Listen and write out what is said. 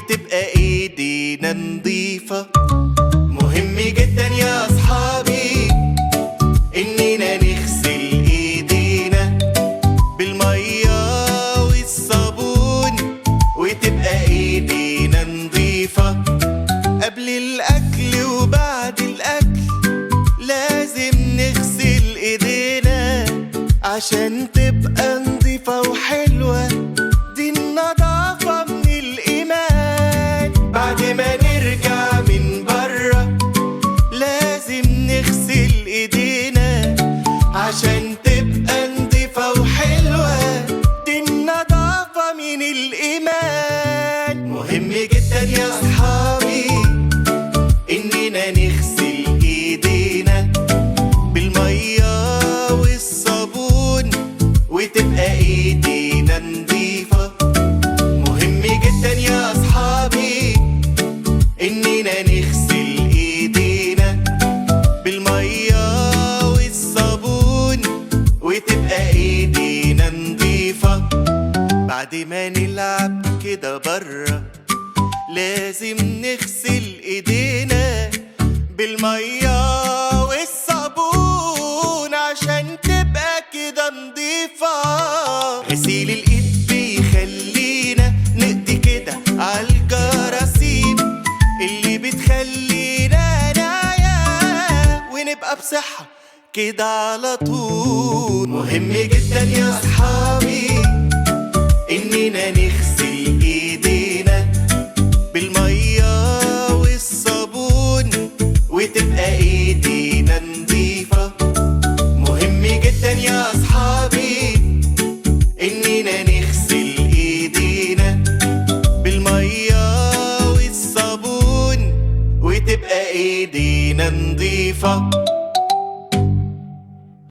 وتبقى ايدينا نضيفة. مهم جدا يا اصحابي اننا نغسل ايدينا بالمية والصابون وتبقى ايدينا نضيفة. قبل الاكل وبعد الاكل لازم نغسل ايدينا عشان تبقى نضيفة وحلوة. دي النضافة من الإيمان. بعد ما نرجع من برا لازم نغسل ايدينا عشان تبقى نضيفة وحلوة. دي النضافة من الإيمان. مهم جدا يا أصحابي إننا نغسل ايدينا بالمية والصابون وتبقى ايدينا نضيفة. مهم جدا يا أصحابي إننا نغسل ايدينا بالمية والصابون وتبقى ايدينا نضيفة. بعد ما نلعب كده برا لازم نغسل ايدينا بالمية والصابون عشان تبقى كده نضيفة. غسيل الايد بيخلينا نقضي كده عالجراثيم اللي بتخلينا نعيا ونبقى بصحة كده على طول. مهم جدا يا أصحابي إننا نغسل ايدينا بالمية والصابون وتبقى ايدينا نضيفة. مهم جدا يا أصحابي إننا نغسل ايدينا بالمية والصابون وتبقى ايدينا نضيفة.